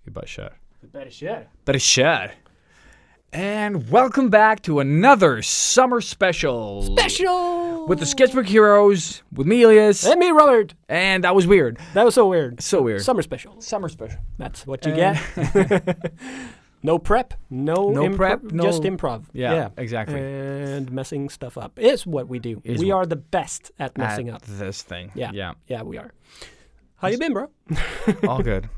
You bara kör. Bara kör. And welcome back to another summer special. With the Sketchbook Heroes, with me, Elias. And me, Robert. And that was weird. That was so weird. So weird. Summer special. Summer special. That's what you get. No prep. No prep. Just improv. Yeah, exactly. And messing stuff up is what we do. We are the best at messing up. This thing. Yeah, we are. How you been, bro? All good.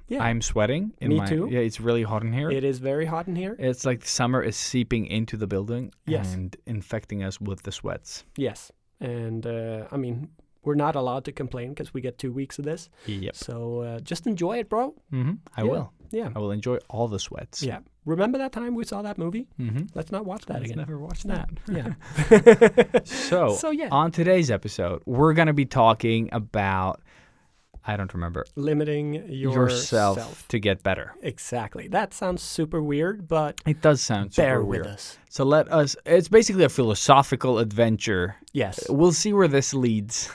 Yeah. I'm sweating. Me too. Yeah, it's really hot in here. It is very hot in here. It's like summer is seeping into the building Yes. and infecting us with the sweats. Yes. And, we're not allowed to complain because we get 2 weeks of this. Yep. So just enjoy it, bro. Mm-hmm. I will. Yeah. I will enjoy all the sweats. Yeah. Remember that time we saw that movie? Mm-hmm. Let's not watch that again. Never watch that. Yeah. So yeah. On today's episode, we're going to be talking about, I don't remember. Limiting yourself to get better. Exactly. That sounds super weird, but it does sound super bear weird. With us. So it's basically a philosophical adventure. Yes. We'll see where this leads.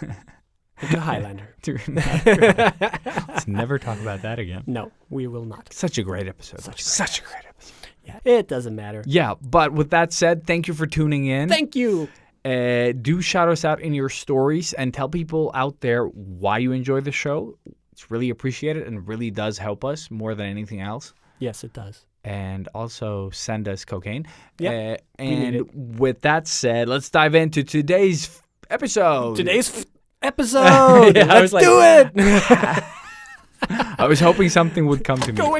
To Highlander. Let's never talk about that again. No, we will not. Such a great episode. Such a great episode. Yeah, it doesn't matter. Yeah, but with that said, thank you for tuning in. Thank you. Do shout us out in your stories and tell people out there why you enjoy the show. It's really appreciated and really does help us more than anything else. Yes, it does. And also send us cocaine. Yeah. And with that said, let's dive into today's episode. Episode. Yeah, Let's do it. I was hoping something would come to me. Go.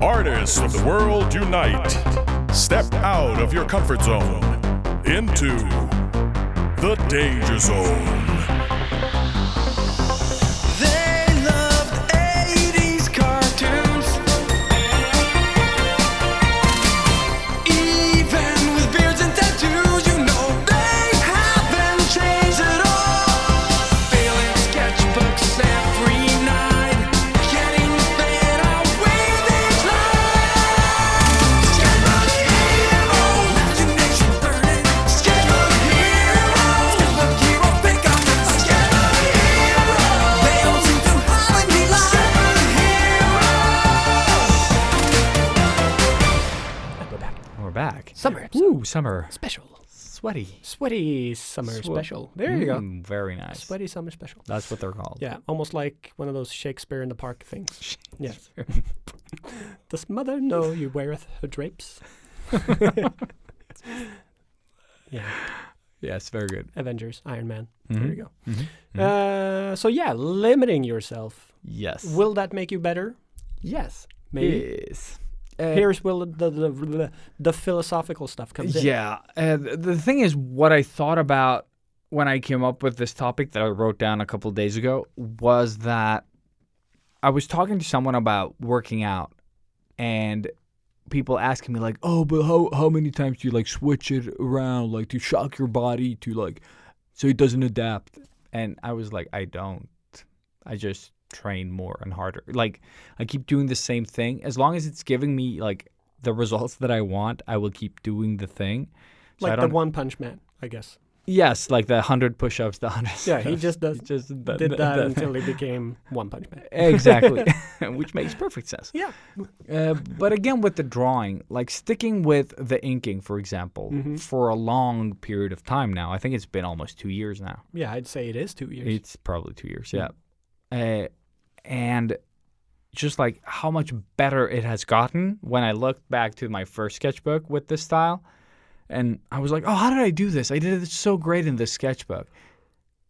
Artists of the world unite. Step out of your comfort zone into the danger zone. They loved 80s cartoons. Even with beards and tattoos, you know they haven't changed at all. Filling sketchbooks every night, getting better with each line. Sketchbook hero, imagination burning. Sketchbook hero, pick up the sketchbook hero. They don't seem to have any line. Sketchbook We're back. We're back. Summer episode. Woo, summer. Special. Sweaty summer special. There you go. Very nice. Sweaty summer special. That's what they're called. Yeah, almost like one of those Shakespeare in the Park things. Yeah. Does mother know you weareth her drapes? Yeah. Yes, very good. Avengers, Iron Man. Mhm. There you go. Mm-hmm. Limiting yourself. Yes. Will that make you better? Yes. Maybe. Yes. Here's where the philosophical stuff comes in. Yeah. The thing is, what I thought about when I came up with this topic that I wrote down a couple of days ago was that I was talking to someone about working out, and people asking me like, "Oh, but how many times do you like switch it around, like to shock your body to like so it doesn't adapt?" And I was like, I don't. I just train more and harder. Like I keep doing the same thing. As long as it's giving me like the results that I want, I will keep doing the thing. So Like the One Punch Man, I guess. Yes, like the 100 push-ups, the 100 Yeah, he just did that until he became One Punch Man. Exactly, which makes perfect sense. Yeah. But again, with the drawing, like sticking with the inking, for example, for a long period of time now. I think it's been almost 2 years now. Yeah, I'd say it is 2 years. It's probably 2 years, yeah. And just like how much better it has gotten when I looked back to my first sketchbook with this style. And I was like, oh, how did I do this? I did it so great in this sketchbook.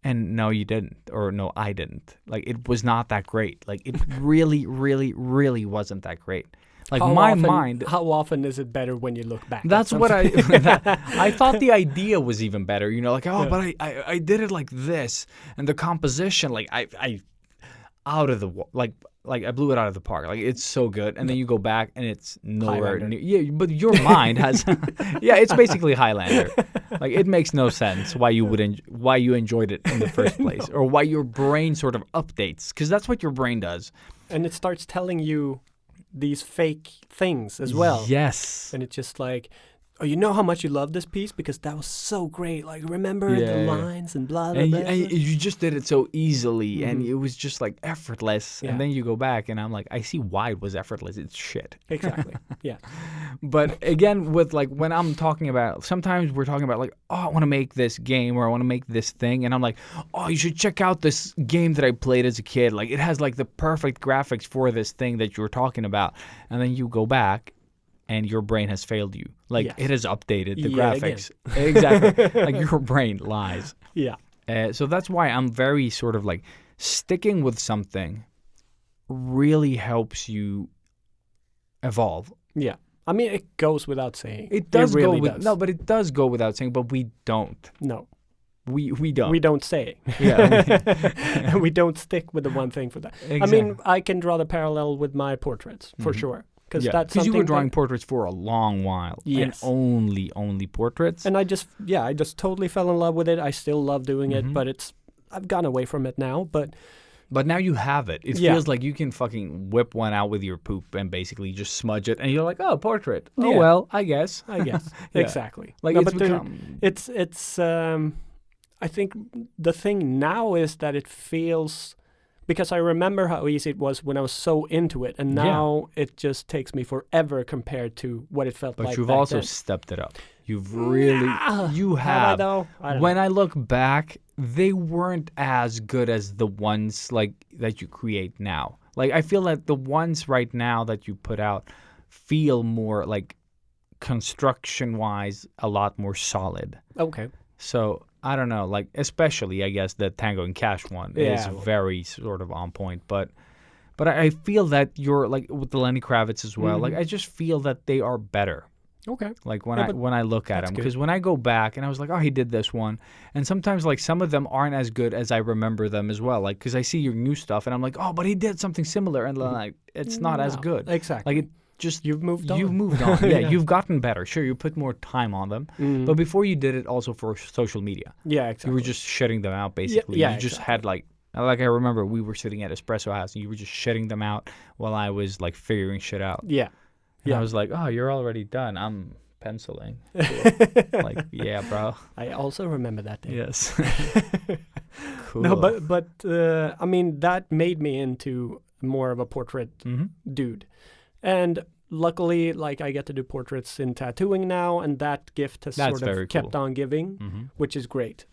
And no, you didn't. Or no, I didn't. Like, it was not that great. Like, it really, really, really wasn't that great. Like, mind... How often is it better when you look back? That's what I thought the idea was even better. You know, like, oh, but I did it like this. And the composition, like, I out of the... Like I blew it out of the park. Like it's so good, and then you go back and it's nowhere near. Yeah, but your mind has. Yeah, it's basically Highlander. Like it makes no sense why you enjoyed it in the first place, or why your brain sort of updates, because that's what your brain does. And it starts telling you these fake things as well. Yes. And it's just like, oh, you know how much you love this piece because that was so great. Like, remember Yeah, the yeah. lines and blah, blah, And blah. you just did it so easily, and Mhm. it was just like effortless. Yeah. And then you go back, and I'm like, I see why it was effortless. It's shit. Exactly. Yeah. But again, with like when I'm talking about, sometimes we're talking about like, oh, I want to make this game or I want to make this thing, and I'm like, oh, you should check out this game that I played as a kid. Like it has like the perfect graphics for this thing that you were talking about, and then you go back, and your brain has failed you. Like Yes. it has updated the Yet graphics. Exactly. Like your brain lies. Yeah. So that's why I'm very sort of like sticking with something really helps you evolve. Yeah. I mean, it goes without saying. It does really go with does. no, but it does go without saying. But we don't. No. We don't. We don't say. Yeah. We don't stick with the one thing for that. Exactly. I mean, I can draw the parallel with my portraits for Mhm. sure. Because Yeah, that's because you were something drawing that- portraits for a long while, Yes. and only portraits. and I just totally fell in love with it. I still love doing Mhm. it, but I've gone away from it now. But But now you have it. It Yeah. feels like you can fucking whip one out with your poop and basically just smudge it, and you're like, oh, portrait. Oh Yeah. well, I guess. I guess Yeah. exactly. Like No, it's but there- become. it's I think the thing now is that it feels, because I remember how easy it was when I was so into it, and Yeah. now it just takes me forever compared to what it felt But like you've back also then. stepped it up. You've really. Nah, You I have. though? I don't When know. I look back, they weren't as good as the ones like that you create now. Like I feel like the ones right now that you put out feel more like construction-wise a lot more solid. Okay. So I don't know, like especially I guess the Tango and Cash one is Yeah, well- very sort of on point, but I feel that you're like with the Lenny Kravitz as well. Like I just feel that they are better. Okay. Like when Yeah, I but when I look at that's them, good. because when I go back and I was like, oh, he did this one, and sometimes like some of them aren't as good as I remember them as well. Like because I see your new stuff and I'm like, oh, but he did something similar, and then like it's not as No, good. Exactly. Like it just You've moved on. You've moved on. Yeah, Yeah. you've gotten better. Sure, you put more time on them, Mm. but before you did it also for social media. Yeah, exactly. You were just shutting them out basically. yeah, You just exactly. had like I remember we were sitting at Espresso House and you were just shutting them out while I was like figuring shit out. Yeah. And Yeah. I was like, oh, you're already done. I'm penciling. Like, yeah, bro. I also remember that day. Yes. Cool. No, but I mean that made me into more of a portrait Mhm. dude, and luckily, like I get to do portraits in tattooing now, and that gift has That's sort very of kept cool. on giving, Mhm. which is great.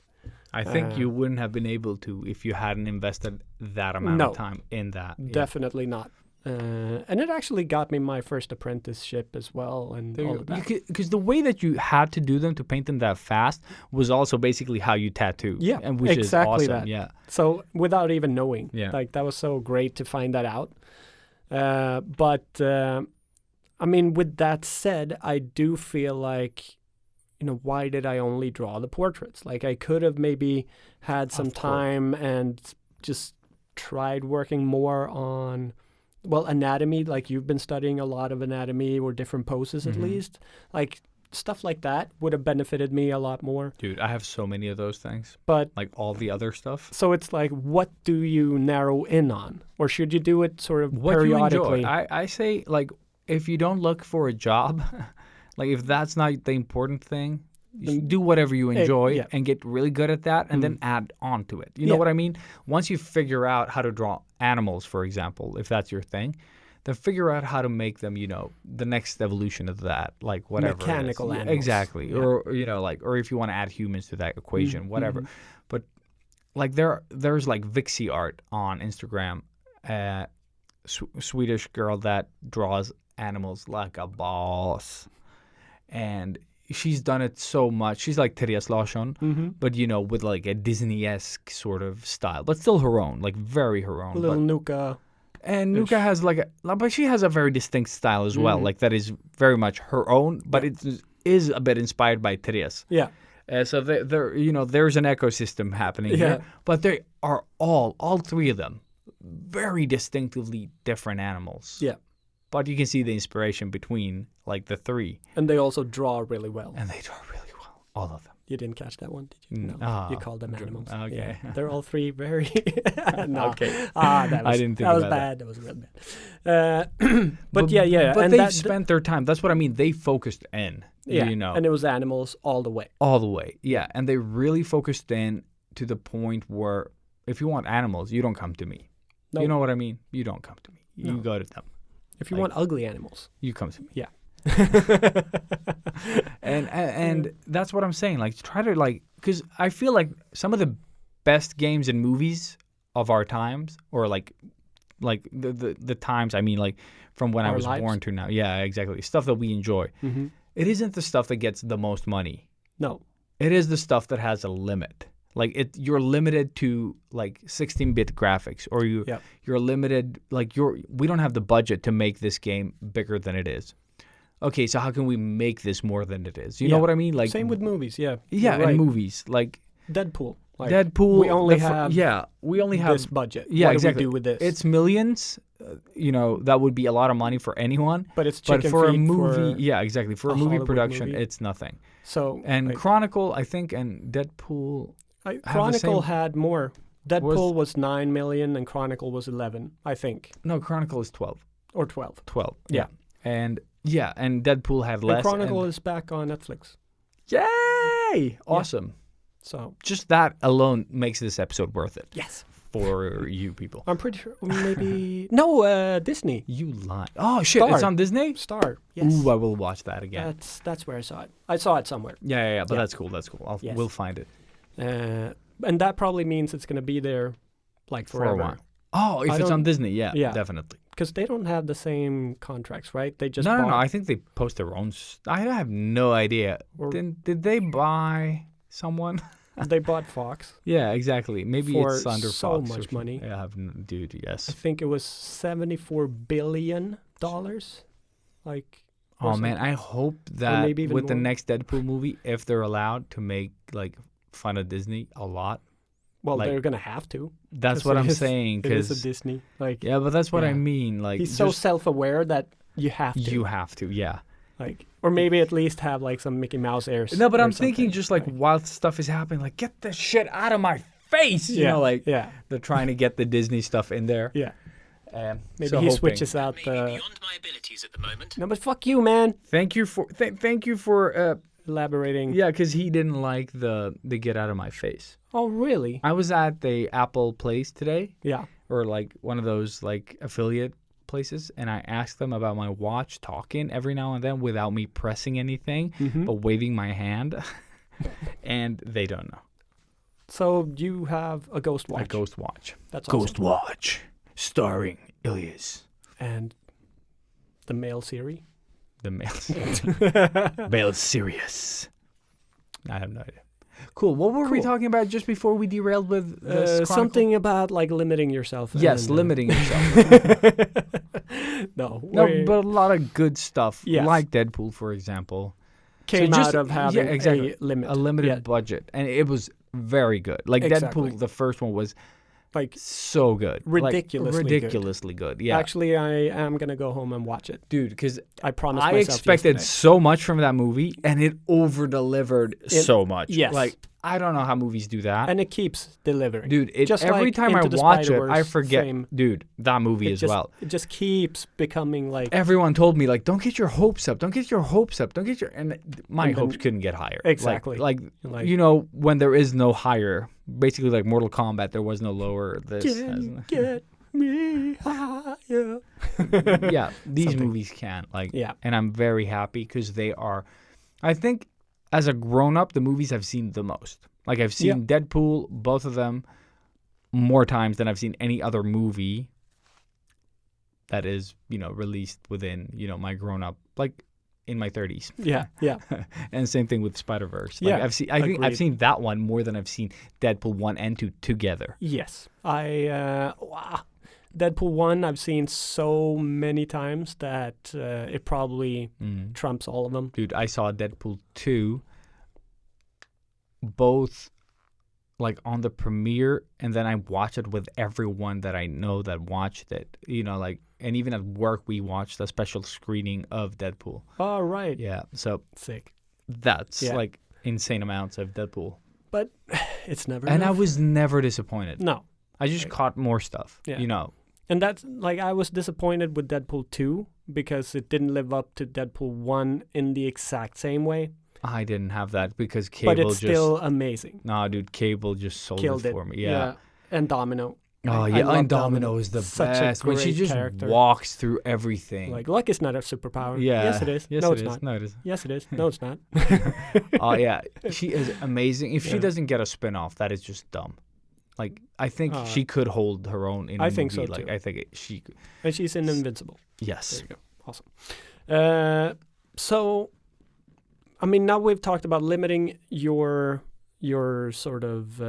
I think you Uh, wouldn't have been able to if you hadn't invested that amount No. of time in that. Yeah. Definitely not. And it actually got me my first apprenticeship as well, and all of that. Because the way that you had to do them to paint them that fast was also basically how you tattoo. Yeah, and which exactly is awesome. that. Yeah. So without even knowing, Yeah. like that was so great to find that out. But I mean, with that said, I do feel like, why did I only draw the portraits? Like I could have maybe had some Of course. time and just tried working more on, well, anatomy. Like you've been studying a lot of anatomy or different poses at Mhm. least. Like stuff like that would have benefited me a lot more. Dude, I have so many of those things. But Like all the other stuff. so it's like, what do you narrow in on? Or should you do it sort of What you periodically? enjoy. I say, like, if you don't look for a job, like, if that's not the important thing, Then- do whatever you enjoy yeah. and get really good at that and then add on to it. You know Yeah. what I mean? Once you figure out how to draw animals, for example, if that's your thing, then figure out how to make them, the next evolution of that, like whatever. it is. Mechanical Yeah, animals. Exactly. Yeah. Or if you want to add humans to that equation, whatever. mhm. But like there's like Vixie art on Instagram, Swedish girl that draws animals like a boss, and she's done it so much. She's like Therese Larsson, but with like a Disney-esque sort of style, but still her own, like very her own. Little But, Nuka. and Nuka has but she has a very distinct style as well, like that is very much her own, but it is a bit inspired by Therese. Yeah. So there's an ecosystem happening Yeah. here, but they are all three of them, very distinctively different animals. Yeah. But you can see the inspiration between like the three, And they also draw really well. and they draw really well, all of them. You didn't catch that one, did you? No. Ah, You called them good. animals. Okay. Yeah. They're all three very. No. Okay. That was, I didn't think that was about bad. That was real bad. But yeah. But and they that- spent their time. That's what I mean. They focused in. Yeah. You know, And it was animals all the way. all the way. Yeah, and they really focused in to the point where if you want animals, you don't come to me. No. You know what I mean? You don't come to me. You No. go to them. If you like- want ugly animals. You come to me. Yeah. And that's what I'm saying. Like, try to because I feel like some of the best games and movies of our times, or like the times. I mean, like from when I Our was lives? born to now. Yeah, exactly. Stuff that we enjoy. Mm-hmm. It isn't the stuff that gets the most money. No. It is the stuff that has a limit. Like you're limited to like 16-bit graphics, or Yep. you're limited. Like we don't have the budget to make this game bigger than it is. Okay, so how can we make this more than it is? You know Yeah. what I mean? Like Same with movies. Yeah. yeah, You're right. and movies like Deadpool. Like, Deadpool. We only the fir- have yeah, we only have this budget. yeah, what exactly. do we do with this? It's millions. You know, that would be a lot of money for anyone. but it's But chicken for a feet movie, for, yeah, exactly. For a a movie Hollywood production, movie. it's nothing. So And like, Chronicle, I think, and Deadpool. the Chronicle same- had more. Deadpool was 9 million and Chronicle was 11, I think, No, Chronicle is 12. or 12. 12. Yeah. And Deadpool had less. And Chronicle and- is back on Netflix. Yay! Awesome. So Just that alone makes this episode worth it yes, for you people. I'm pretty sure maybe no Disney You lie. Oh shit! It's Star. on Disney. Star. Yes, Ooh, I will watch that again. that's where I saw it. I saw it somewhere, Yeah. But Yeah. that's cool. That's cool. Yes. We'll find it and that probably means it's gonna be there like for forever. a while. Oh, if I it's on don't- Disney, yeah, Yeah. definitely. Because they don't have the same contracts, right? They just No. bought, I think they post their own. I have no idea. Or- Did they buy someone? they bought Fox. Yeah, exactly. Maybe For it's under so Fox or much something. money. Yeah, I have dude. Yes. I think it was $74 billion. Like, or Oh man, something. I hope that maybe even with the more. next Deadpool movie, if they're allowed to make like fun of Disney a lot, Well, like- they're gonna have to. that's 'cause what it I'm is- saying. It is a Because Disney. Like, yeah, but that's what I Yeah. mean. Like he's so just- self-aware that you have to. you have to, yeah. Like, or maybe at least have like some Mickey Mouse ears. No, but or I'm thinking something. just like while stuff is happening, like get this shit out of my face. You know, like yeah, they're trying to get the Disney stuff in there. yeah. Maybe so he hoping. switches out Maybe the. beyond my abilities at the moment. No, but fuck you, man. Thank you for Elaborating. yeah, because he didn't like the get out of my face. Oh, really? I was at the Apple place today, Yeah. or like one of those like affiliate places, and I asked them about my watch, talking every now and then without me pressing anything, Mhm. but waving my hand, and they don't know. So you have a ghost watch. A ghost watch. That's Ghost awesome. Watch, starring Ilias, And the male Siri. the male Sirius. I have no idea. Cool. What were we Cool. talking about just before we derailed with this Chronicle? Something about like limiting yourself. Yes, and, limiting yourself. No, No, we but a lot of good stuff, Yes. like Deadpool, for example. came just- out of yeah, having exactly. a limit. A limited Yeah, budget, and it was very good. Like Exactly. Deadpool, the first one was like so good, Ridiculously like, good. ridiculously good. Yeah, actually, I am gonna go home and watch it. dude, because I promised I myself expected yesterday. so much from that movie, and it over delivered so much. yes. like I don't know how movies do that, and it keeps delivering. dude. just every like time I Into the watch it, I Spider-Verse, forget, same. dude, that movie it as just, well. It just keeps becoming like Everyone told me like, don't get your hopes up, don't get your hopes up, don't get your, and my And then- hopes couldn't get higher. Exactly. like Like- you know, when there is no higher, basically like Mortal Kombat, there was no lower. This has, get me higher. yeah, these Something. movies can like, Yeah. and I'm very happy because they are. I think as a grown up, the movies I've seen the most. Like I've seen Deadpool, both of them, more times than I've seen any other movie that is, released within, my grown up, like in my 30s. Yeah, yeah. And same thing with Spider-Verse. Like Yeah, I think I've agreed. seen that one more than I've seen Deadpool 1 and 2 together. Yes. Wow. Deadpool 1 I've seen so many times that it probably trumps all of them. Dude, I saw Deadpool 2 both like on the premiere, and then I watched it with everyone that I know that watched it. And even at work we watched a special screening of Deadpool. All right. Yeah. So Sick. that's Yeah. like insane amounts of Deadpool. But it's never And I enough. was never disappointed. No. I just caught more stuff, Yeah. you know. And that's like I was disappointed with Deadpool 2 because it didn't live up to Deadpool 1 in the exact same way. I didn't have that because Cable But it's just... still amazing. Nah, dude, Cable just sold Killed it it for me. Yeah. And Domino. Oh, I yeah. love And Domino is the Such a best. When she great just character. walks through everything. Like luck is not a superpower. Yeah. Yes, it is. Yes, No, it it's is. not. No, it is. Yes, it is. No, it's not. Oh, yeah. She is amazing. If she Yeah. doesn't get a spin-off, that is just dumb. Like, I think Uh, she could hold her own in a I movie. think so, Like, too. I think she... And she's in Invincible. Yes. There you go. Awesome. So, I mean, now we've talked about limiting your sort of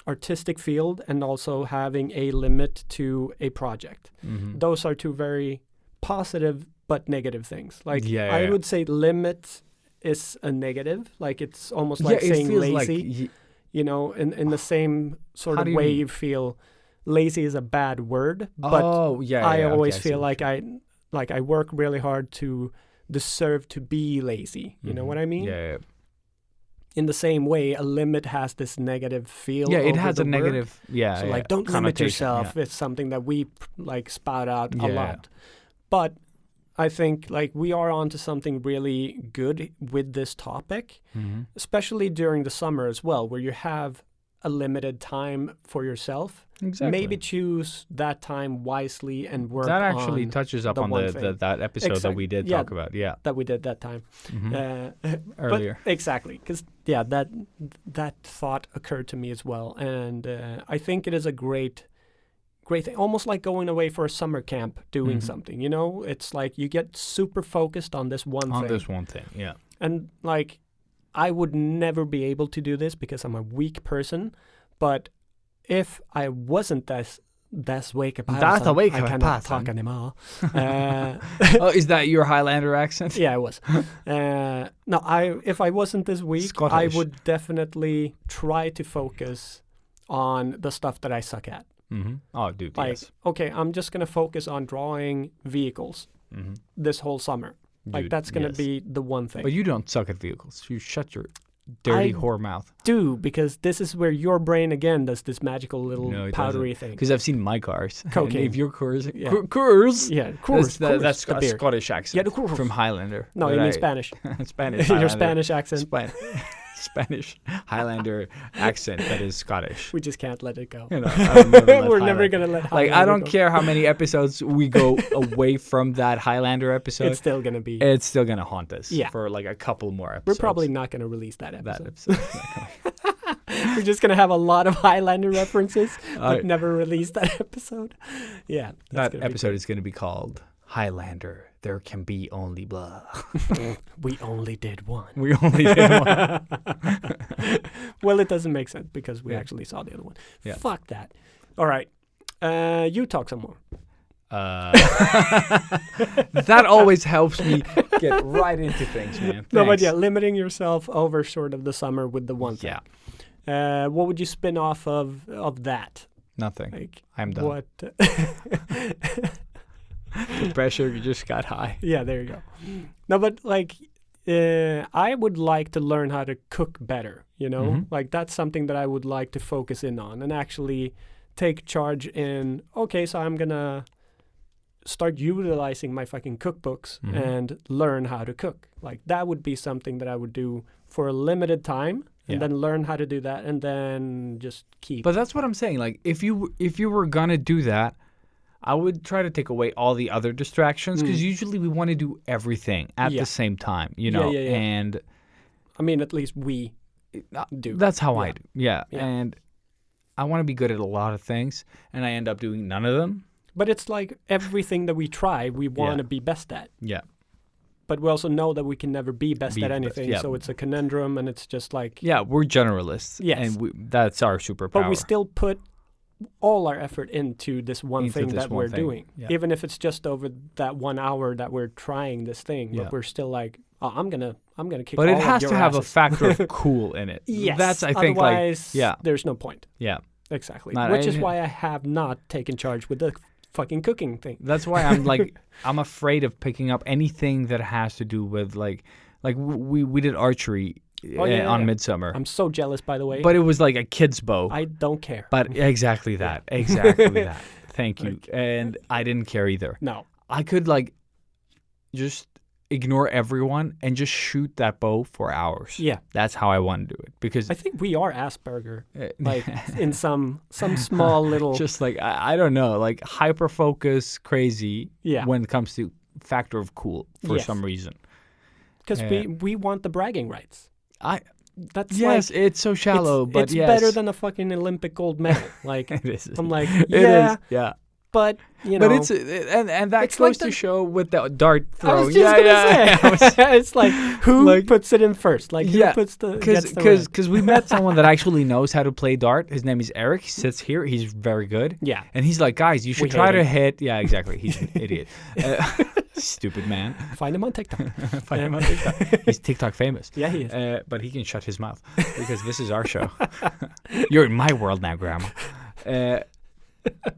artistic field and also having a limit to a project. Mhm. Those are two very positive but negative things. Like, Yeah, I yeah. would say limit is a negative. Like, it's almost like yeah, it saying feels lazy. like... You know, in the same sort How of do you way mean? you feel lazy is a bad word, but oh, yeah, I yeah, always okay, see feel what like I work really hard to deserve to be lazy. You know Mhm. what I mean? Yeah, yeah. In the same way, a limit has this negative feel. Yeah, it over has the a word. negative... Yeah, So yeah, like, don't limit connotation, yourself. yeah. It's something that we like spout out a Yeah. lot. But I think like we are onto something really good with this topic, Mhm. especially during the summer as well, where you have a limited time for yourself. Exactly. Maybe choose that time wisely and work that actually on touches up the on one the thing. that episode that we did Yeah. talk about. Yeah. that we did that time. Mhm. But Earlier. exactly, because that thought occurred to me as well, and I think it is a great thing, almost like going away for a summer camp, doing Mhm. something. You know, it's like you get super focused on this one On thing, this one thing, yeah. and like I would never be able to do this because I'm a weak person, but if I wasn't this weak a person, That's a weak I cannot person. talk anymore. Uh, Oh, is that your Highlander accent? Yeah, I was. No, if I wasn't this weak, I Scottish. would definitely try to focus on the stuff that I suck at. Mm-hmm. Oh, dude, Like, yes. okay, I'm just gonna focus on drawing vehicles Mm-hmm. this whole summer. Like Dude, that's gonna yes. be the one thing. But you don't suck at vehicles. You shut your dirty I whore mouth. do, because this is where your brain again does this magical little No, it powdery thing. Because I've seen my cars. And Cocaine. if your cars... Yeah. Cars? Yeah, of course. That's the a beer. Scottish accent. Yeah, of course. From Highlander. No, But you mean I- Spanish. Spanish. Your Highlander. Spanish accent. Spanish Highlander accent that is Scottish. We just can't let it go. You know, I'll never let We're never Highlander- gonna let. Like, I Highlander don't go. care how many episodes we go away from that Highlander episode. It's still gonna be. It's still going to haunt us Yeah. for like a couple more We're episodes. probably not gonna release that that episode. episode. We're just gonna have a lot of Highlander references, but Alright. never release that episode. Yeah, that's That gonna be episode is going to be called Highlander. There can be only blah. great. We only did one. We only did one. Well, it doesn't make sense because we Yeah. actually saw the other one. Yeah. Fuck that. All right, you talk some more. That always helps me get right into things, man. No, but Thanks. yeah, limiting yourself over sort of the summer with the one thing. Yeah, What would you spin off of that? nothing. Like I'm done. what? The pressure just got high. Yeah, there you go. No, but like, I would like to learn how to cook better, you know? Mhm. Like, that's something that I would like to focus in on and actually take charge in, okay, so I'm gonna start utilizing my fucking cookbooks Mhm. and learn how to cook. Like, that would be something that I would do for a limited time and Yeah. then learn how to do that and then just keep. But that's what I'm saying. Like, if you were gonna do that, I would try to take away all the other distractions because usually we want to do everything at Yeah. the same time, you Yeah, know. yeah, yeah. And I mean, at least we do. that's how I Yeah. do. Yeah. Yeah. And I want to be good at a lot of things, and I end up doing none of them. But it's like everything that we try, we want to be best at. Yeah. But we also know that we can never be best Be at the best, anything. yeah. So it's a conundrum, and it's just like. Yeah, we're generalists. Yes. And that's our superpower. But we still put all our effort into this one Into thing this that one we're thing, doing, yeah. even if it's just over that 1 hour that we're trying this thing. Yeah. But we're still like, oh, I'm gonna kick. But all it of has your to have a asses. factor of cool in it. Yes. That's, I think, like, Otherwise, yeah. there's no point. Yeah. Exactly. Not- Which is I- why I have not taken charge with the fucking cooking thing. That's why I'm like, I'm afraid of picking up anything that has to do with like we did archery on Midsummer. I'm so jealous, by the way. But it was like a kid's bow. I don't care. But exactly that. Exactly that. Thank you. And I didn't care either. No. I could like just ignore everyone and just shoot that bow for hours. Yeah. That's how I want to do it because I think we are Asperger, like in some small little. just like I don't know, like hyper focus crazy when it comes to factor of cool for some reason. Because we want the bragging rights. That's yes, like, it's so shallow, but it's yes. better than a fucking Olympic gold medal. Like It is. I'm like, It yeah, is, yeah. but you know, But it's and that it's goes like to the- show with the dart I throwing. was just gonna say, it's like who Like- puts it in first? Like who puts the gets the red? Because we met someone that actually knows how to play dart. His name is Eric. He sits here. He's very good. Yeah. And he's like, guys, you should We try hate to him. hit. Yeah, exactly. He's an idiot. Stupid man. Find him on TikTok. Find him on TikTok. He's TikTok famous. Yeah, he is. But he can shut his mouth because this is our show. You're in my world now, Grandma.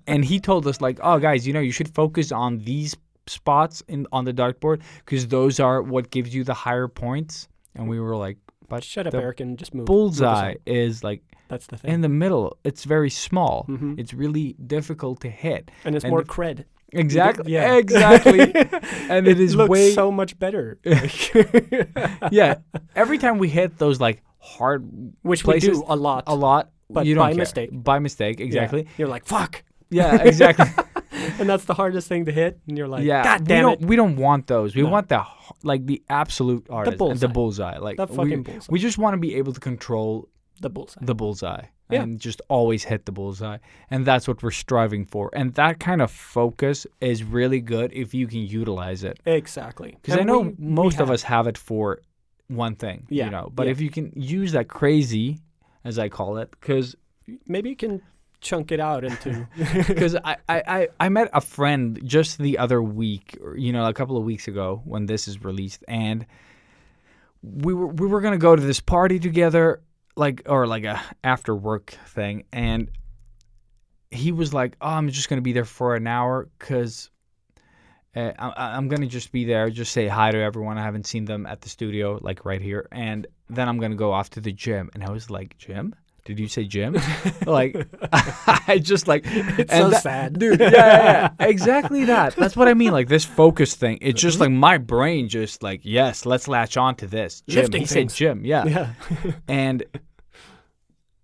And he told us like, oh, guys, you should focus on these spots on the dartboard because those are what gives you the higher points. And we were like, but Shut up, the Eric, and just move. bullseye move is like That's the thing. in the middle. It's very small. Mhm. It's really difficult to hit. And it's and more the- cred. Exactly. Yeah. Exactly. And it is looks way so much better. yeah. Every time we hit those like hard Which places, we do a lot. but But you don't by care. mistake. By mistake, exactly. Yeah. You're like, fuck. Yeah, exactly. And that's the hardest thing to hit. And you're like, yeah, God damn it. we don't want those. We No. want the absolute artist, bullseye. bullseye. Like The we, fucking bullseye. we just want to be able to control The bullseye. the bullseye Yeah. and just always hit the bullseye, and that's what we're striving for. And that kind of focus is really good if you can utilize it. Exactly. Because I And know we most of have. us have it for one thing, Yeah, But yeah. if you can use that crazy, as I call it, because Maybe you can chunk it out into. I met a friend just the other week, or, a couple of weeks ago when this is released, and we were gonna go to this party together, like a after work thing, and he was like, "Oh, I'm just gonna be there for an hour because I'm gonna just be there, just say hi to everyone. I haven't seen them at the studio, like right here, and then I'm gonna go off to the gym." And I was like, "Gym? Did you say gym?" Like, I just like It's and so sad. dude. Yeah, exactly that. That's what I mean. Like this focus thing. It's just like my brain just like, yes, let's latch on to this gym. Lifting He things. said gym, yeah. Yeah. And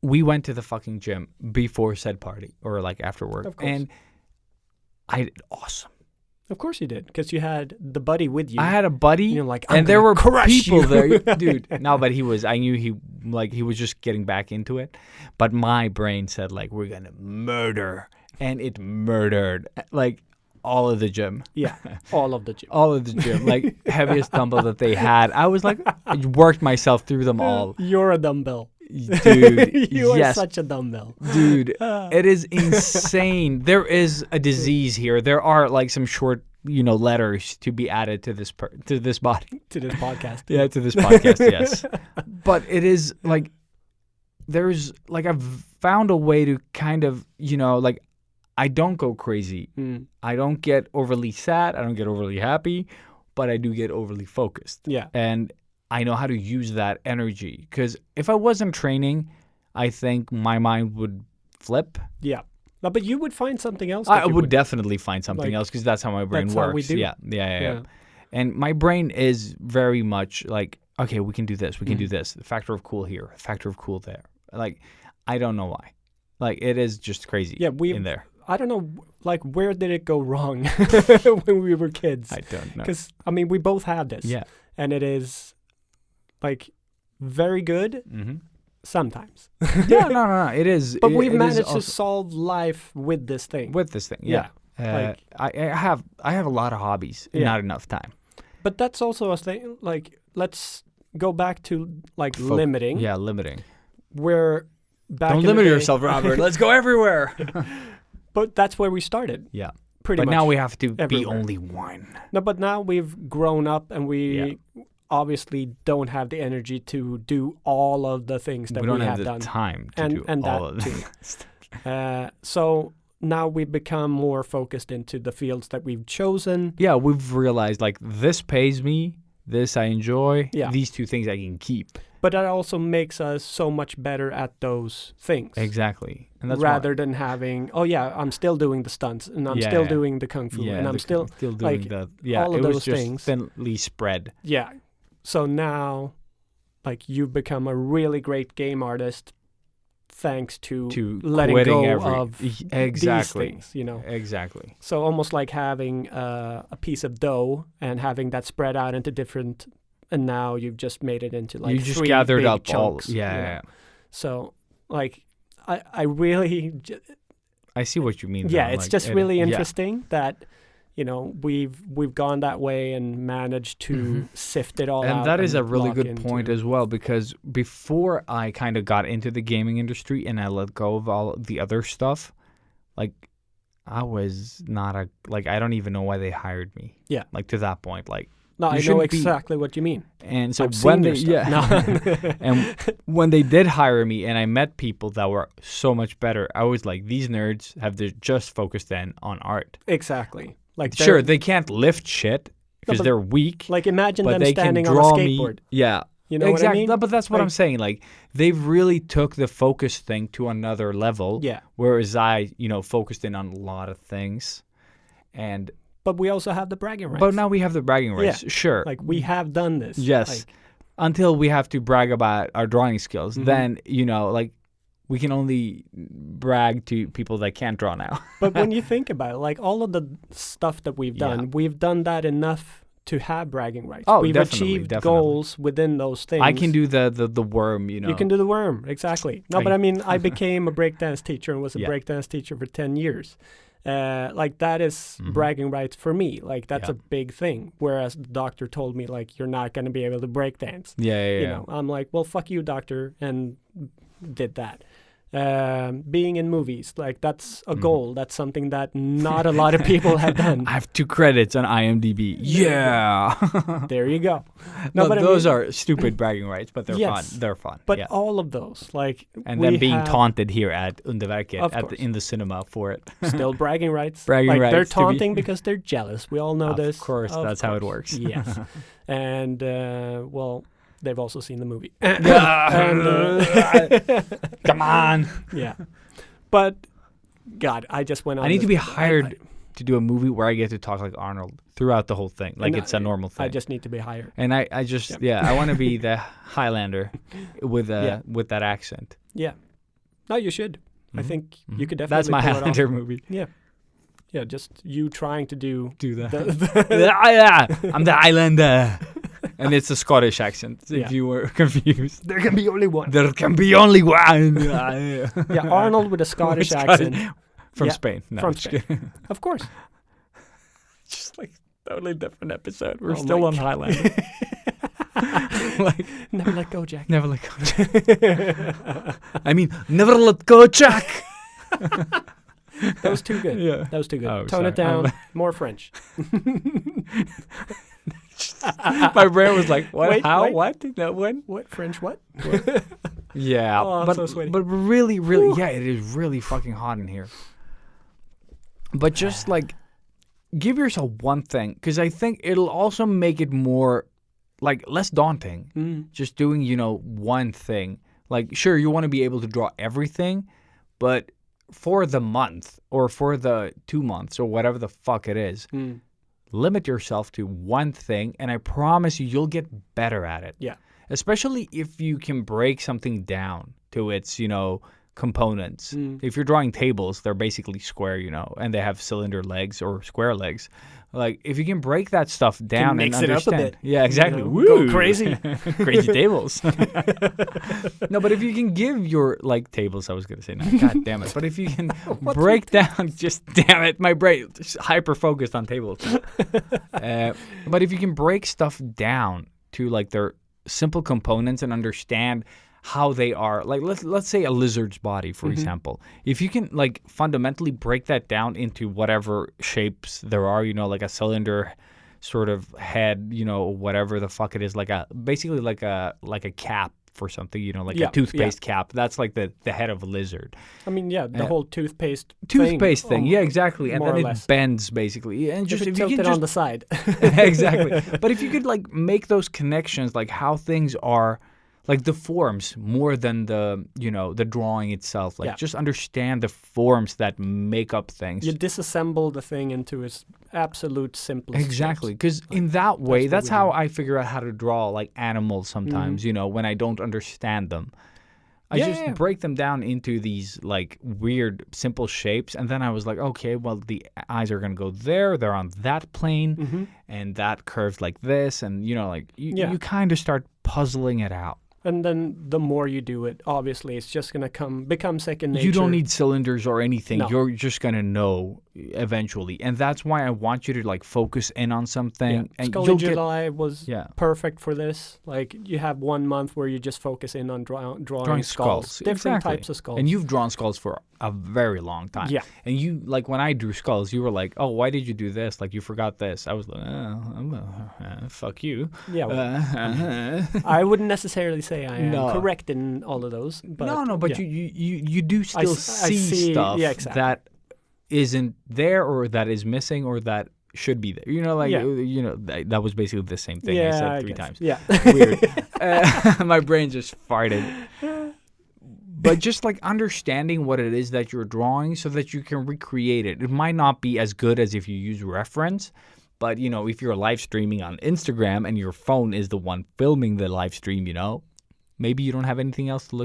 we went to the fucking gym before said party or like after work, Of course. and I did awesome. Of course you did, because you had the buddy with you. I had a buddy, You're like, "I'm and there gonna were crush people you." there, dude. No, but I knew he was just getting back into it. But my brain said like, we're gonna murder, and it murdered like all of the gym, Yeah, all of the gym. all of the gym, like heaviest dumbbell that they had. I was like, I worked myself through them all, You're a dumbbell. dude. You are yes, such a dumbbell. dude. It is insane. There is a disease here. There are like some short, letters to be added to this to this body. To this podcast. Yeah, to this podcast, yes. But it is like there's like I've found a way to kind of, like I don't go crazy. Mm, I don't get overly sad. I don't get overly happy, but I do get overly focused. yeah. And I know how to use that energy, because if I wasn't training, I think my mind would flip. Yeah. No, but you would find something else. I that you would definitely find something Like, else, because that's how my brain that's works. how we do. Yeah. And my brain is very much like, okay, we can do this, we can Mm-hmm. do this. Factor of cool here, factor of cool there. Like, I don't know why. Like, it is just crazy Yeah, in there. I don't know, like, where did it go wrong when we were kids? I don't know. Because, we both have this. Yeah. And it is, like, very good Mm-hmm. sometimes. Yeah, no. It is. But it- we've it is managed to also- solve life with this thing. with this thing. Yeah. Like- I have a lot of hobbies, and Yeah. not enough time. But that's also a thing, like, let's go back to, like, Fo- limiting. Yeah, limiting. Where back Don't in the limit day- yourself, Robert. Let's go everywhere. But that's where we started, Yeah. pretty But much. now we have to be everywhere. only one. No, but now we've grown up and we Yeah. obviously don't have the energy to do all of the things that We we, don't have have the done. time to And- do and all that of too. this. So now we've become more focused into the fields that we've chosen. Yeah, we've realized like this pays me This I enjoy. Yeah. These two things I can keep. But that also makes us so much better at those things. Exactly. And that's rather than having, oh yeah, I'm still doing the stunts and I'm still doing the kung fu and I'm still doing like, all of it those was just things. thinly spread. Yeah. So now, like, you've become a really great game artist thanks to letting quitting go every of exactly these things, you know. Exactly. So almost like having a piece of dough and having that spread out into different, and now you've just made it into like you just 3 gathered big up chunks. all. you know. So like, I really. I see what you mean. Yeah, though. it's Like, just really yeah. interesting that, you know, we've gone that way and managed to sift it all out. And that is a really lock good into- point as well, because before I kind of got into the gaming industry and I let go of all the other stuff, like I was not I don't even know why they hired me. Yeah. Like to that point, like. No, You I know shouldn't be- exactly what you mean. And so I've when seen they your stuff. No. and when they did hire me and I met people that were so much better, I was like, these nerds have just focused in on art. Exactly. Like Sure, they can't lift shit because but- they're weak, like imagine but them they can standing on a draw skateboard. me. Yeah. You know exactly. what I mean? No, but that's what I'm Like- saying. Like they've really took the focus thing to another level. Yeah. Whereas I, focused in on a lot of things, and But we also have the bragging rights. but now we have the bragging rights. Yeah. Sure. like we have done this. Yes. Like, Until we have to brag about our drawing skills, Mhm. then like we can only brag to people that can't draw now. but when you think about it, like all of the stuff that we've done, Yeah. we've done that enough to have bragging rights. Oh, we've definitely, achieved definitely. goals within those things. I can do the worm, You can do the worm, exactly. No, I- but I mean, I became a breakdance teacher and was a Yeah. breakdance teacher for 10 years. Like that is Mhm. bragging rights for me. Like that's Yeah. a big thing. Whereas the doctor told me like you're not going to be able to breakdance. Yeah. You know, I'm like, well, fuck you, doctor, and did that. Being in movies, like that's a Mhm. goal. That's something that not a lot of people have done. I have 2 credits on IMDb. Yeah. There you go. No, but I those mean- are stupid bragging rights, but they're Yes. fun. They're fun. But yeah. all of those, like, And we then being have taunted here at Underverket Of course. in the cinema for it. still bragging rights. Bragging like, They're rights to be- taunting because they're jealous. We all know Of this. course, that's how it works. Yes. And, well, they've also seen the movie. Come on. Yeah. But, God, I just went on I need to this- be hired to do a movie where I get to talk like Arnold throughout the whole thing. Like And it's a normal thing. I just need to be hired. And I just, Yeah. I want to be the Highlander with Yeah. with that accent. Yeah. No, you should. I Mhm. think you Mhm. could definitely That's my pull it off. Highlander movie. Yeah, just you trying to do Do that. the Yeah, I'm the Highlander. And it's a Scottish accent, Yeah. if you were confused. there can be only one. There can be only one. Yeah, Arnold with a Scottish Scottish- accent. From Yeah, Spain. No, from just kidding. Of course. Just like totally different episode. We're Oh still my on Highlander. like, Never let go, Jack. never let go. I mean, never let go, Jack. That was too good. Yeah. That was too good. Oh, Tone it sorry. down. More French. My brain was like, what? Wait, How? wait. What? No, when? What? French what? Yeah. Oh, I'm but, so sweaty. but really, yeah, it is really fucking hot in here. But just like, give yourself one thing, because I think it'll also make it more, like, less daunting. Mm. Just doing, one thing. Like, sure, you want to be able to draw everything, but for the month or for the 2 months or whatever the fuck it is, Mm. limit yourself to one thing, and I promise you'll get better at it. Yeah. Especially if you can break something down to its, components. Mm. If you're drawing tables, they're basically square, and they have cylinder legs or square legs. Like, if you can break that stuff down mix and it up a understand. bit, Yeah, exactly. Go Woo! crazy. Crazy tables. No, but if you can give your, tables, I was going to say, no, God damn it. But if you can break down, just damn it, my brain, just hyper-focused on tables. But if you can break stuff down to, their simple components and understand how they are, like let's say a lizard's body, for example. If you can fundamentally break that down into whatever shapes there are, like a cylinder sort of head, whatever the fuck it is, basically like a cap for something, like Yeah, a toothpaste cap. That's like the head of a lizard. I mean, yeah, the whole toothpaste Thing. Yeah, exactly. And more then or it less. bends basically. And Just just if tilt you it can on the side. exactly. But if you could like make those connections, like how things are, like the forms more than the drawing itself, like Yeah. just understand the forms that make up things. You disassemble the thing into its absolute simplest Exactly, shapes. because in that way, what that's we how do. I figure out how to draw like animals sometimes, when I don't understand them. I Yeah, just yeah. break them down into these like weird, simple shapes. And then I was like, okay, well, the eyes are going to go there. They're on that plane. And that curves like this. And, like Yeah. you kind of start puzzling it out. And then the more you do it, obviously, it's just going to become second nature. You don't need cylinders or anything. No. You're just going to know eventually. And that's why I want you to like focus in on something. Yeah. And Scully you'll get, July was yeah. perfect for this. Like, you have 1 month where you just focus in on drawing skulls. Different Exactly. types of skulls. And you've drawn skulls for a very long time. Yeah. And you, like, when I drew skulls, you were like, oh, why did you do this? Like, you forgot this. I was like, fuck you. Yeah, well, I wouldn't necessarily say I am No. correct in all of those. But but yeah. you do still I see- stuff yeah, exactly. that isn't there or that is missing or that should be there. Yeah. That was basically the same thing I said three guess. times. Yeah. Weird. My brain just farted. But just like understanding what it is that you're drawing so that you can recreate it. It might not be as good as if you use reference, but if you're live streaming on Instagram and your phone is the one filming the live stream, maybe you don't have anything else to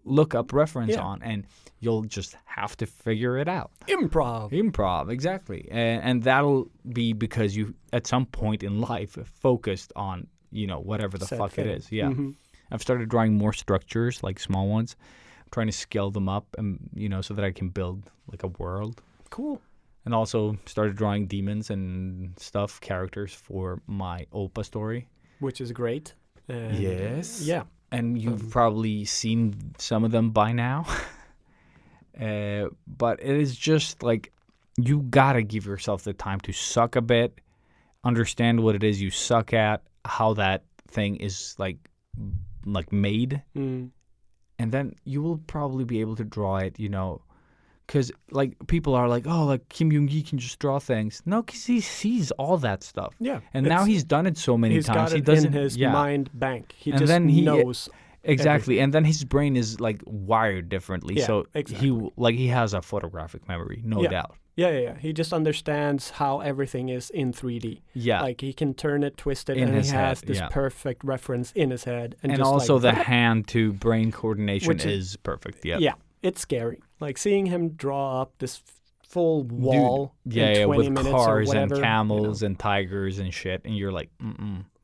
look up reference Yeah. on, and you'll just have to figure it out. Improv. Exactly. And that'll be because you, at some point in life, focused on, whatever the Said fuck thing. it is. Yeah. Mhm. I've started drawing more structures, like small ones. I'm trying to scale them up and, so that I can build like a world. Cool. And also started drawing demons and stuff, characters for my Opa story. Which is great. And, Yes. Yeah. And you've probably seen some of them by now. But it is just like you gotta give yourself the time to suck a bit, understand what it is you suck at, how that thing is like made, Mm. and then you will probably be able to draw it, because like people are like, oh, like Kim Young-gi can just draw things. No, because he sees all that stuff. Yeah. And now he's done it so many He's times. got He it doesn't in his yeah. mind bank. He And just then he- knows. Exactly, and then his brain is like wired differently, Yeah, so exactly. he has a photographic memory, no Yeah. doubt. Yeah. He just understands how everything is in 3D. Yeah, Like, he can turn it, twist it, In and his he has head, this yeah. perfect reference in his head. and just also like, the hand-to-brain coordination Which is perfect. Yeah, Yeah, it's scary. Like, seeing him draw up this full wall in 20 with minutes cars or whatever, and camels and tigers and shit, and you're like,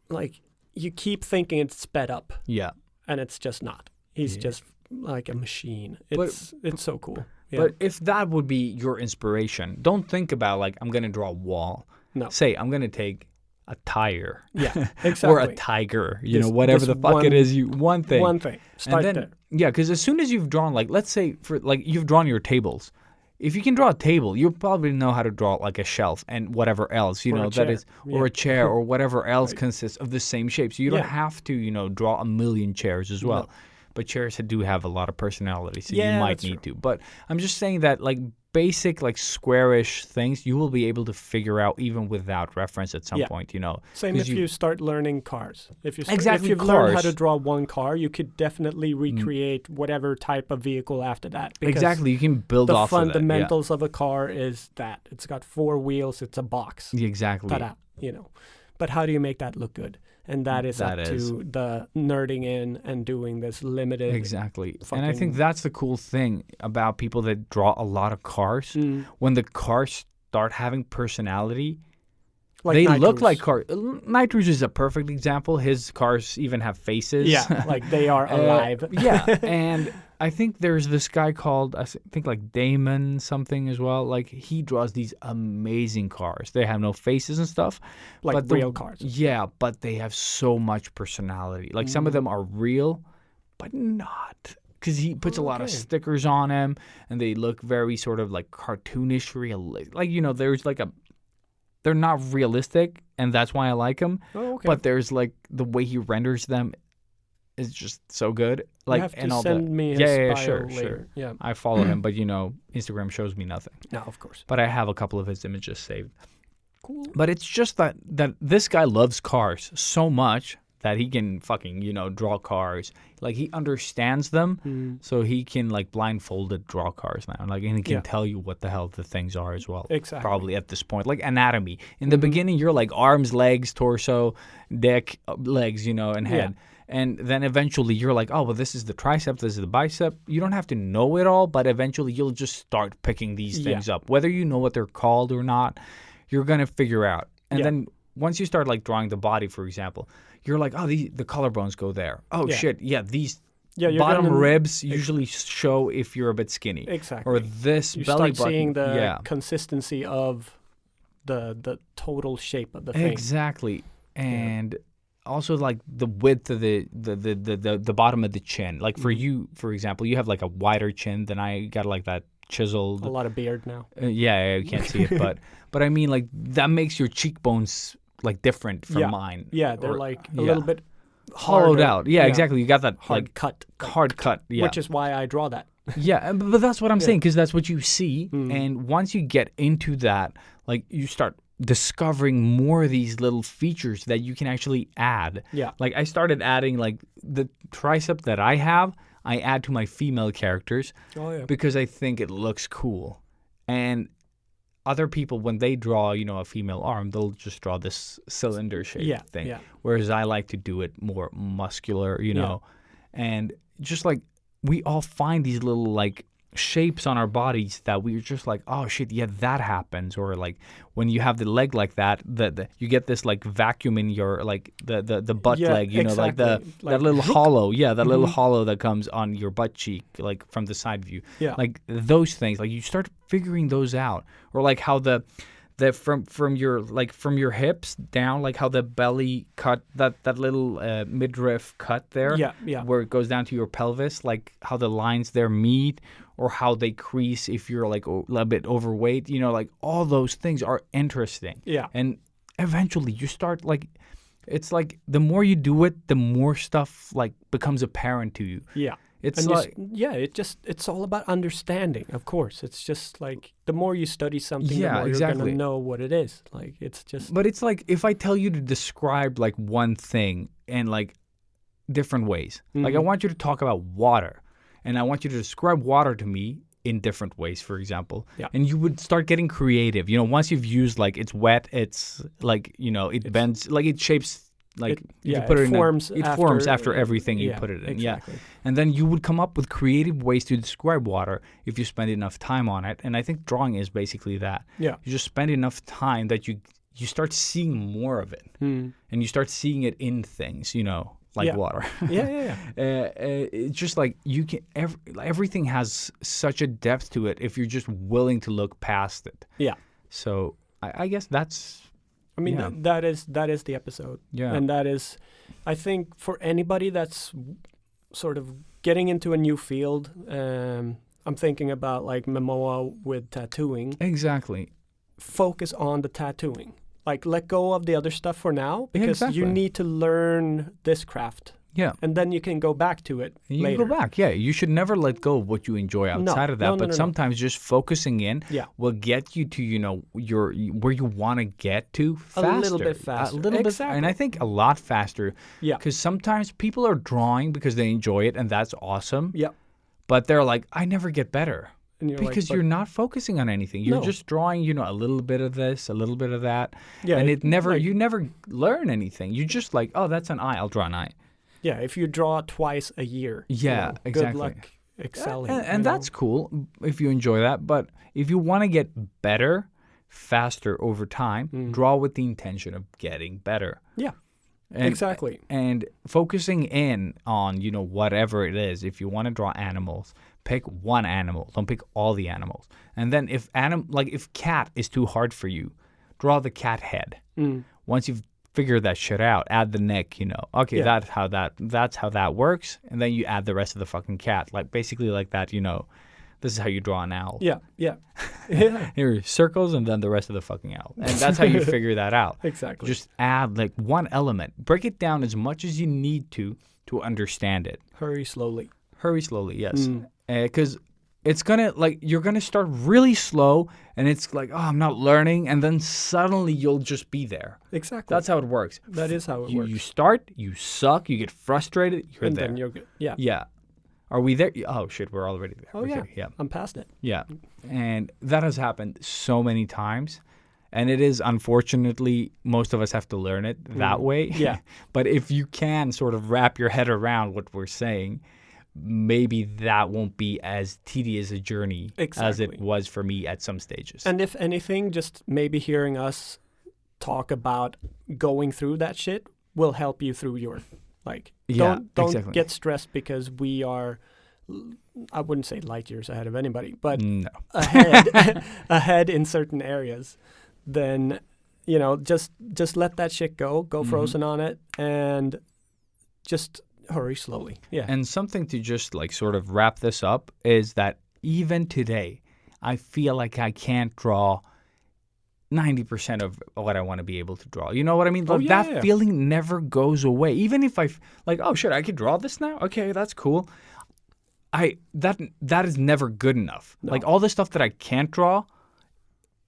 like, you keep thinking it's sped up, yeah. and it's just not. He's Yeah. just like a machine. But- It's so cool. Yeah. But if that would be your inspiration, don't think about like I'm gonna draw a wall. No. Say I'm gonna take a tire. Yeah, exactly. Or a tiger, This- whatever this the fuck one- it is. One thing. One thing. Start and then, there. Yeah, because as soon as you've drawn, like, let's say for like you've drawn your tables, if you can draw a table, you'll probably know how to draw like a shelf and whatever else, Or a that chair. is, or Yeah. a chair or whatever else consists of the same shape. So you don't Yeah. have to, draw a million chairs as well. No. But chairs do have a lot of personality, so Yeah, you might that's need to. But I'm just saying that like basic like squarish things you will be able to figure out even without reference at some Yeah. point, Same 'cause if you start learning cars. If you Exactly, if you've learned how to cars. draw one car, you could definitely recreate whatever type of vehicle after that. because Exactly, you can build The off of that. fundamentals of a car is that it's got 4 wheels. It's a box. Yeah. Exactly. Ta-da, But how do you make that look good? And that is That up is. to the nerding in and doing this limited. Exactly. And I think fucking- that's the cool thing about people that draw a lot of cars. Mm. When the cars start having personality, Like they Night look Cruise. like cars. Nitrous is a perfect example. His cars even have faces. Yeah, like they are alive. Yeah. And I think there's this guy called, I think like Damon something as well. Like he draws these amazing cars. They have no faces and stuff. Like but the- real cars. Yeah, but they have so much personality. Like some of them are real, but not. Because he puts a lot of Okay. stickers on them, and they look very sort of like cartoonish, realistic. Like, there's like they're not realistic, and that's why I like them. Oh, okay. But there's like the way he renders them is just so good. You Like, have to and all send me his yeah, bio sure, later. sure. Yeah. I follow him, but Instagram shows me nothing. No, of course. But I have a couple of his images saved. Cool. But it's just that this guy loves cars so much that he can fucking, draw cars. Like, he understands them, so he can, like, blindfolded draw cars now. Like, and he can tell you what the hell the things are as well. Exactly. Probably at this point. Like, anatomy. In the beginning, you're like arms, legs, torso, dick, legs, and head. And then eventually you're like, oh, well, this is the tricep, this is the bicep. You don't have to know it all, but eventually you'll just start picking these things up. Whether you know what they're called or not, you're going to figure out. And then once you start, like, drawing the body, for example, you're like, oh, the collarbones go there. Oh, shit, these bottom ribs usually show if you're a bit skinny. Exactly. Or this you belly start button. seeing the consistency of the total shape of the thing. Exactly. And also, like, the width of the bottom of the chin. Like, for you, for example, you have, like, a wider chin than I got, like, that chiseled. A lot of beard now. Yeah, you can't see it, but I mean, like, that makes your cheekbones, like, different from mine. Yeah, they're like a little bit hollowed harder. out. Yeah, exactly. You got that hard cut. hard cut. Yeah, Which is why I draw that. yeah, but that's what I'm saying, because that's what you see, and once you get into that, like, you start discovering more of these little features that you can actually add. Yeah. Like, I started adding, like, the tricep that I have, I add to my female characters because I think it looks cool. And other people, when they draw, a female arm, they'll just draw this cylinder-shaped thing. Yeah. Whereas I like to do it more muscular, And just, like, we all find these little, like, shapes on our bodies that we're just like, oh shit, yeah, that happens. Or, like, when you have the leg like that, you get this, like, vacuum in your, like, the butt leg, like that little hollow, that little hollow that comes on your butt cheek, like, from the side view. Yeah. Like, those things, like, you start figuring those out. Or, like, how the from your hips down, like how the belly cut, that little midriff cut there, where it goes down to your pelvis, like how the lines there meet, or how they crease if you're, like, a bit overweight, like, all those things are interesting. Yeah. And eventually you start, like, it's like the more you do it, the more stuff, like, becomes apparent to you. Yeah. It's like, it's all about understanding, of course. It's just like the more you study something, the more you're going to know what it is. Like, it's just. But it's like, if I tell you to describe, like, one thing in, like, different ways, like, I want you to talk about water, and I want you to describe water to me in different ways, for example. Yeah. And you would start getting creative. Once you've used, like, it's wet, it's like, it bends, like, it shapes. Like, you put it forms in it forms after everything you put it in. Exactly. Yeah. And then you would come up with creative ways to describe water if you spend enough time on it. And I think drawing is basically that. Yeah. You just spend enough time that you start seeing more of it. And you start seeing it in things, like water. It's just like you can. Everything has such a depth to it if you're just willing to look past it. Yeah. So I guess that's. I mean, that is the episode. Yeah. And that is, I think, for anybody that's sort of getting into a new field, I'm thinking about, like, Momoa with tattooing. Exactly. Focus on the tattooing. Like, let go of the other stuff for now, because you need to learn this craft. Yeah. And then you can go back to it later. You go back, yeah. You should never let go of what you enjoy outside of that. But sometimes just focusing in will get you to, where you want to get to faster. A little bit faster. A little bit, and I think a lot faster. Yeah. Because sometimes people are drawing because they enjoy it, and that's awesome. Yeah. But they're like, I never get better. Because you're not focusing on anything. You're just drawing, a little bit of this, a little bit of that. Yeah. And you never learn anything. You just like, oh, that's an eye. I'll draw an eye. Yeah, if you draw twice a year. Yeah, exactly. Good luck excelling. And that's cool if you enjoy that. But if you want to get better, faster over time, draw with the intention of getting better. Yeah, exactly. And focusing in on, whatever it is. If you want to draw animals, pick one animal. Don't pick all the animals. And then if cat is too hard for you, draw the cat head. Once you've figure that shit out, add the neck, okay, that's how that works, and then you add the rest of the fucking cat, like basically like that, This is how you draw an owl. Yeah. Yeah. Here are circles and then the rest of the fucking owl. And that's how you figure that out. Exactly. Just add like one element. Break it down as much as you need to understand it. hurry slowly. Hurry slowly, yes. Because it's gonna like you're gonna start really slow, and it's like, oh, I'm not learning, and then suddenly you'll just be there. Exactly. That's how it works. That is how it You works. start, you suck, you get frustrated, you're And there. then you're good. Yeah. Yeah. Are we there? Oh shit, we're already there. Oh We're yeah. here. Yeah. I'm past it. Yeah. And that has happened so many times. And it is, unfortunately, most of us have to learn it that way. Yeah. But if you can sort of wrap your head around what we're saying, maybe that won't be as tedious a journey as it Exactly. was for me at some stages. And if anything, just maybe hearing us talk about going through that shit will help you through your like. Yeah, don't exactly. get stressed because we are. I wouldn't say light years ahead of anybody, but No. ahead in certain areas. Then, just let that shit go. Go frozen on it, and just hurry slowly. Yeah. And something to just like sort of wrap this up is that even today, I feel like I can't draw 90% of what I want to be able to draw. You know what I mean? Oh, Like, yeah, that yeah. feeling never goes away. Even if like, oh shit, I could draw this now? Okay, that's cool. That is never good enough. No. Like all the stuff that I can't draw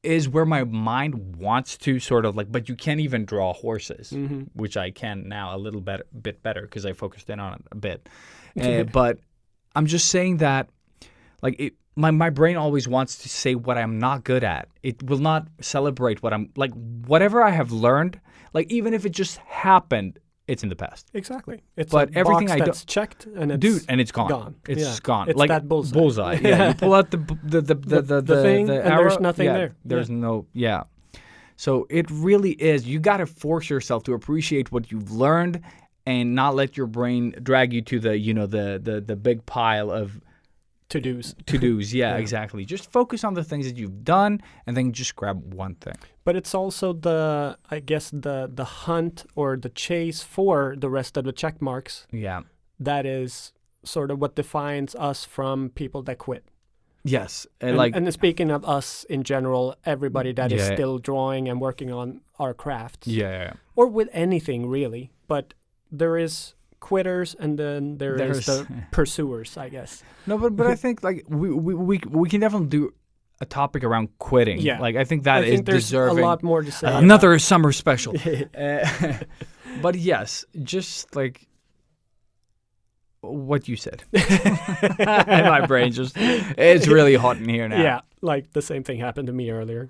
is where my mind wants to sort of like, but you can't even draw horses, which I can now a little bit better because I focused in on it a bit. But I'm just saying that, like, my brain always wants to say what I'm not good at. It will not celebrate what I'm like. Whatever I have learned, like even if it just happened, it's in the past. Exactly. It's But a everything box I do- that's checked and it's Dude, and it's gone. gone. It's Yeah. gone. It's like that bullseye. Yeah, you pull out the thing, the and arrow. there's nothing yeah, there. There's Yeah. no So it really is. You got to force yourself to appreciate what you've learned, and not let your brain drag you to the big pile of to-dos. to-dos. Yeah, exactly. Just focus on the things that you've done, and then just grab one thing. But it's also the hunt or the chase for the rest of the check marks Yeah. that is sort of what defines us from people that quit. Yes. And speaking of us in general, everybody that is Yeah. still drawing and working on our crafts. Yeah. Or with anything really. But there is quitters and then there's the pursuers, I guess. No, but I think like we can definitely do a topic around quitting. Yeah. Like I think that I is think there's deserving. a lot more to say. Another summer special. But yes, just like what you said. My brain it's really hot in here now. Yeah, like the same thing happened to me earlier.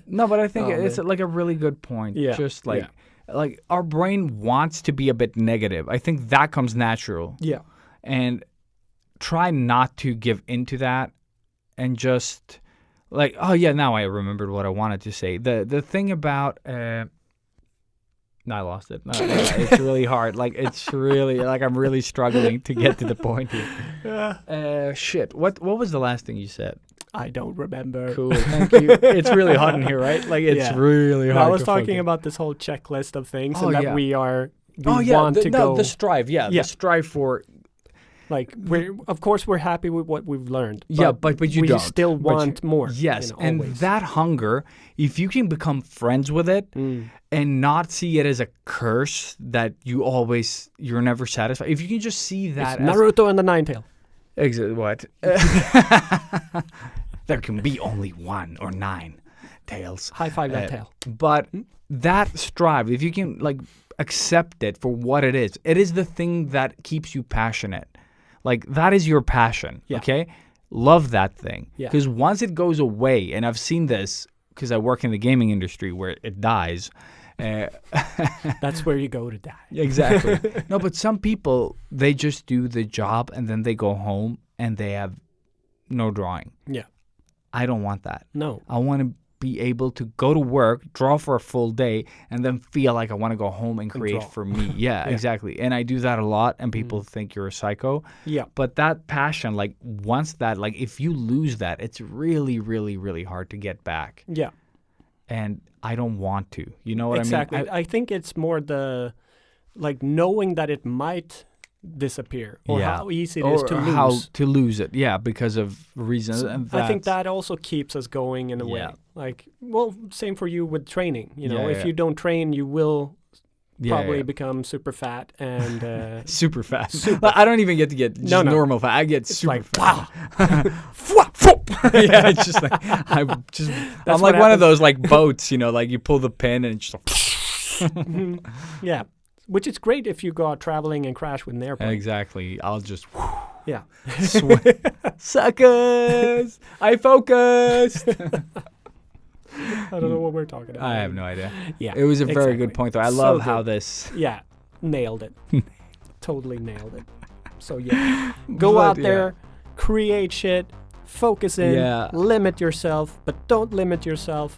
No, but I think Oh, it's man. like a really good point. Yeah, Just like our brain wants to be a bit negative. I think that comes natural. Yeah. And try not to give into that, and just like, oh yeah, now I remembered what I wanted to say. The thing about no, I lost it. No, it's really hard. Like it's really like I'm really struggling to get to the point here. Shit. What was the last thing you said? I don't remember. Cool. Thank you. It's really hot in here, right? Like it's Yeah. really No, hard. I was to talking focus. about this whole checklist of things Oh, and that yeah. we want to go. the strive. Yeah, Yeah. the strive for. Like we're happy with what we've learned. Yeah, but you we don't. still But you- want more. Yes, and always. that hunger, if you can become friends with it and not see it as a curse that you're never satisfied. If you can just see that It's as Naruto and the Nine-Tail. what? There can be only one or 9 tails. High five that tail. But that strive, if you can like accept it for what it is the thing that keeps you passionate. Like that is your passion. Yeah. Okay, love that thing. Yeah. Because once it goes away, and I've seen this because I work in the gaming industry where it dies. That's where you go to die. Exactly. No, but some people, they just do the job and then they go home and they have no drawing. Yeah. I don't want that. No. I want to be able to go to work, draw for a full day, and then feel like I want to go home and create draw. for me. Yeah, exactly. And I do that a lot, and people think you're a psycho. Yeah. But that passion, like once that, like if you lose that, it's really, really, really hard to get back. Yeah. And I don't want to. You know what Exactly. I mean? I think it's more the like knowing that it might disappear, or Yeah. how easy it is or to how lose. to lose it. Yeah, because of reasons. And I think that's- that also keeps us going in a way. Yeah. Like, well, same for you with training. You know, Yeah, if yeah. you don't train, you will yeah, probably yeah. become super fat and super fat. I don't even get to get just No. normal fat. I get super like, fat. Yeah, it's just like I'm what like one of happens. those like boats, you know, like you pull the pin and it's just like, yeah, which is great if you go out traveling and crash with an airplane. exactly. I'll just Yeah. suckers. I focused. I don't know what we're talking about. I have no idea. Yeah. It was a very good exactly. point, though. I So love good. how this. Yeah, nailed it. Totally nailed it. So yeah, go But, out yeah. there, create shit, focus in, Yeah. limit yourself, but don't limit yourself.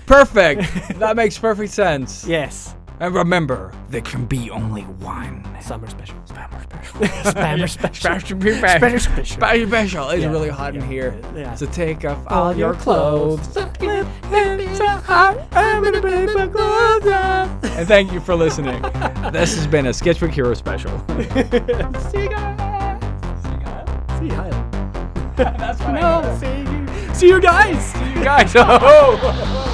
Perfect. That makes perfect sense. Yes. And remember, there can be only one. Summer special. Spammer special. Spammer special. Spammer special. Spammer special. It's Yeah, really hot in yeah, here. yeah. So take off All all your your clothes. clothes. And thank you for listening. This has been a Sketchbook Hero special. See you guys. See you guys. That's what I See you guys. See you guys. Oh.